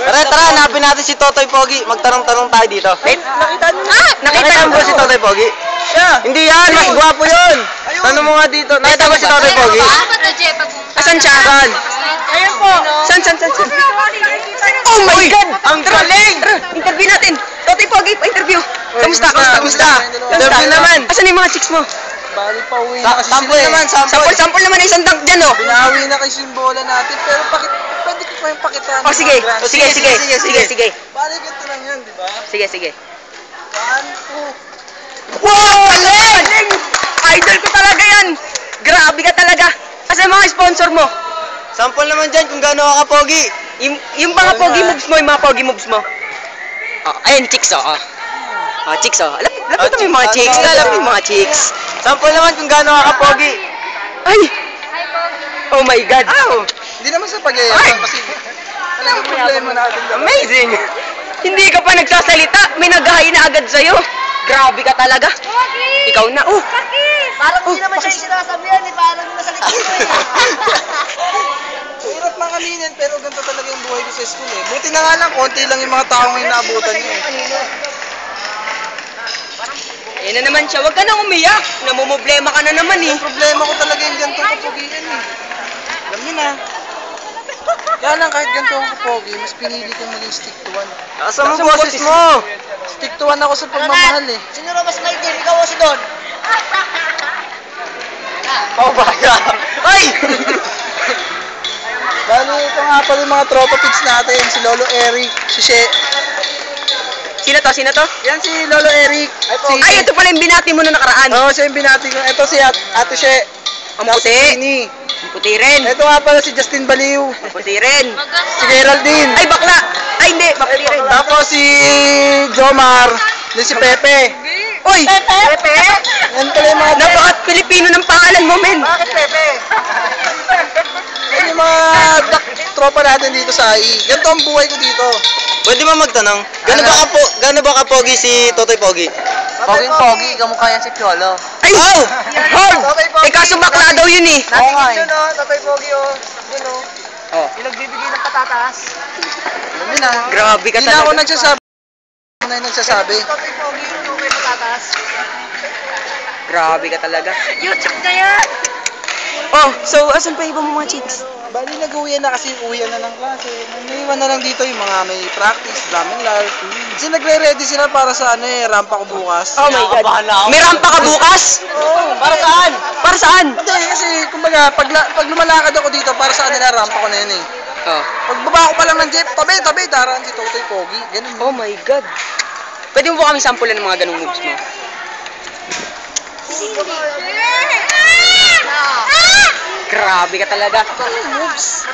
Tara, hanapin natin si Totoy Pogi. Magtanong-tanong tayo dito. Nakita niyo na. Nakita mo ba si Totoy Pogi? Siya. Hindi yan, mas gwapo yun. Tanong mo nga dito. Nakita mo si Totoy Pogi? Asan siya? Saan? Ayun po. San? Oh my God! Ang galing! Interview natin. Totoy Pogi, pa-interview. Kamusta? Interview naman. Asan yung mga chicks mo? Bali pa uwi na kasi Sample sila eh. naman, sample. Sample naman isang dunk dyan, oh. Binawi na kasi yung bola natin, pero pwede ko pa yung pakitaan. Oh, sige. Sige. Bali ganito lang yan, di ba? Sige. 1, 2. Wow! Galing! Idol ko talaga yan. Grabe ka talaga. Asan mga sponsor mo? Sample naman dyan kung gaano ka kapogi. Yung mga pogi moves mo, yung mga pogi moves mo. Oh, ayun, chicks, oh. Chicks, oh. Lapit mo yung mga chicks. Lapit yung mga chicks. Sample naman kung gaano ka kapogi. Ay! Oh my God. Hindi naman sa pag-iayabang kasi alam mo problema natin. Amazing! Hindi ka pa nagsasalita, may naghahay na agad sa'yo. Grabe ka talaga. Ikaw na, oh. Parang hindi naman siya yung sinasabihan eh, parang nasa likod ko eh. Hirap mga kaminin, pero ganito talaga yung buhay ko sa school eh. Buti na nga lang, konti lang yung mga taong yung naabutan niyo eh. Yan na naman siya, huwag ka nang umiyak. Namumblema ka na naman eh. Yung problema ko talaga yung ganito kapugian eh. Alam niyo na. Kaya lang kahit ganito ang kapogi, mas pinili kong maging stick to one. Asa mo boses mo? Stick to one ako sa pagmamahal eh. Sino raw mas may team? Ikaw o si Don? Oh baya. Ay! Bali, ito nga pala yung mga tropa pics natin. Si Lolo Eric, si She. Sino to? Yan si Lolo Eric. Ay, ito pala yung binati mo na nakaraan. Oo, siya yung binati ko. Ito si Ate She. Ang puti. Ini. Ang puti rin. Ito nga pala si Justin Baliw. Ang puti rin. Si Geraldine. Ay, bakla. Ay, hindi. Bakla rin. Tapos si Jomar. Then si Pepe. Uy! Pepe? Yan pala yung mga... Napaka-Pilipino ng pangalan mo, men. Bakit Pepe? Yan yung mga tropa natin dito sa AI. Ganito ang buhay ko dito. Pwede ba magtanong? Gaano ba kapogi si Totoy Pogi? Poging-pogi, kamukha yan si Piolo. Ay! Hard! Eh, kaso bakla daw yun eh. Oo nga eh. Tatay Pogi o. Yun o. Oh. Yung nagbibigay ng patatas. Alam niyo na. Grabe ka Hindi na ako talaga. nagsasabi. Ako na yung nagsasabi. Tatay Pogi yung may patatas. Grabe ka talaga. YouTube na yan! Oh, so asan pa iba mo mga chicks? Bali nag-uwian na kasi uwian na ng klase. Naiwan na lang dito yung mga may practice, drumming live. Kasi nagre-ready sila para sa rampa ko bukas. Oh my God. May rampa ka bukas? Oo. Para saan? Para saan? Hindi, kasi kumbaga, pag lumalakad ako dito, para sa kanila, rampa ko na yun eh. Oh. Pag baba ko pa lang ng jeep, tabi, daraan si Totoy Pogi. Ganun. Oh my God. Pwede mo ba kami sampulan ng mga ganung moves mo? Grabe ka talaga. Moves.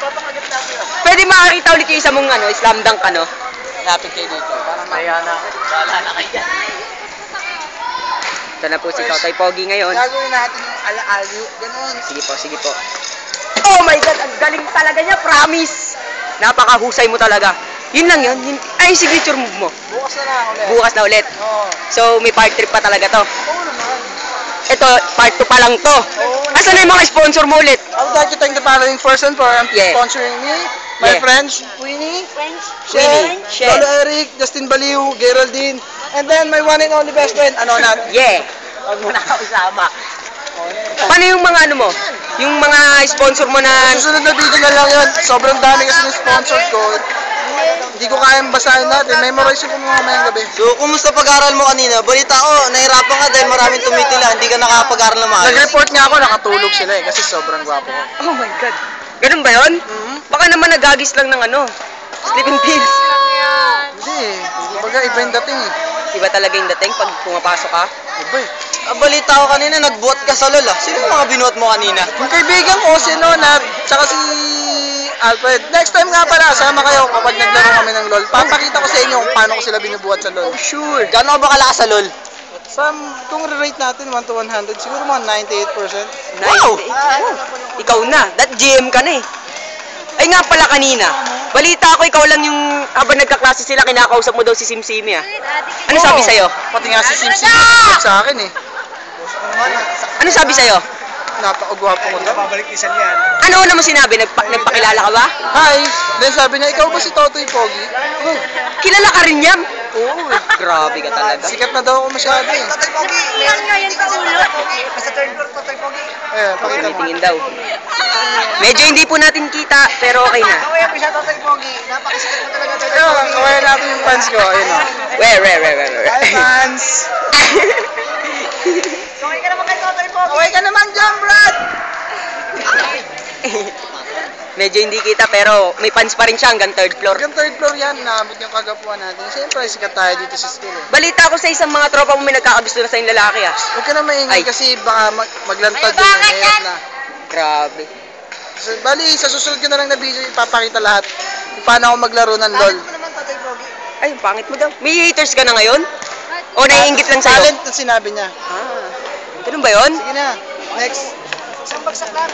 Pwede makakita ulit yung isa mong slam dunk Lapit kayo dito. Parang maya na. Wala na kayo. Ito na po si Totoy Pogi ngayon. Gagawin natin yung ala-aliw. Ganun. Sige po. Oh my God, ang galing talaga niya, promise. Napakahusay mo talaga. Yun lang yun. Ay, signature move mo. Bukas na lang ulit. Bukas na ulit. Oo. So, may part 3 pa talaga to. Oo naman. Ito, part 2 pa lang to. Asan na yung mga sponsor mo ulit? I would like to thank the following person for sponsoring me. My friends, Queenie, She. Lolo Eric, Justin Baliw, Geraldine, and then my one and only best friend, Anonat. Yeah. Huwag mo na ako isama. Paano yung mga yung mga sponsor mo na... Susunod na video na lang yun. Sobrang dami kasi ng sponsor ko. Hindi ko kayang basahin natin. Memorize ko mga mamayang gabi. So, kumusta pag-aaral mo kanina? Balita ko, nahirapan ka dahil maraming tumitila. Hindi ka nakapag-aaral na maayos. Nag-report nga ako, nakatulog sila eh. Kasi sobrang gwapo ko. Oh my God. Ganun ba yun? Baka naman nagagis lang ng sleeping pills. Hindi eh. Kumbaga iba yung dating eh. Iba talaga yung dating pag pumapasok ka? Iba eh. Balita ko kanina, nagbuhat ka sa LOL ah. Sino yung mga binuhat mo kanina? Yung kaibigan ko, si Nonat, tsaka si Alfred. Next time nga pala, sama kayo kapag naglaro kami ng LOL. Papakita ko sa inyo kung paano ko sila binubuhat sa LOL. Sure. Gano'n ka ba kalakas sa LOL? Kung re-rate natin 1 to 100, siguro mga 98%. Wow! Ikaw na. That GM ka na eh. Ay nga pala kanina. Balita ko ikaw lang yung habang nagkaklase sila kinakausap mo daw si Simsimi ah. Ano sabi sa'yo? Pati nga si Sim sa akin eh. Ano sabi sa'yo? napakagwapo ko daw. Ano una mo sinabi? Nagpakilala ka ba? Hi! Then sabi niya, ikaw ba si Totoy Pogi? Oh, Kilala ka rin yan? Oo, grabe ka talaga. sikat na daw ako masyado eh. Totoy Pogi. Iyan nga yan sa ulo. Nasa third floor, Totoy Pogi. Eh, pakita mo. Tingin daw. Medyo hindi po natin kita, pero okay na. Kawaya mo siya, Totoy Pogi. Napakasikat mo talaga, Totoy Ayun, Pogi. kawayan natin yung fans ko. Ayun o. Where? Hi fans! Kawaya ka naman kay Totoy Pogi. Kaway ka naman dyan, Brad! Medyo hindi kita, pero may fans pa rin siya hanggang third floor. Hanggang third floor yan, naabot yung kagapuan natin. Siyempre, sikat tayo dito sa school eh. Balita ko sa isang mga tropa mo may nagkakagusto na sa yung lalaki ah. Huwag ka na maingay Ay. kasi baka maglantad yun. Mahirap na. Grabe. So, bali, sa susunod ko na lang na video, ipapakita lahat kung paano ako maglaro ng LOL. Talent mo naman, Totoy Pogi. Ay, ang pangit mo daw. May haters ka na ngayon? O naiingit lang sa'yo? Talent na sinabi niya. Ah, ganun ba yun? Sige na, next. Isang bagsak lang.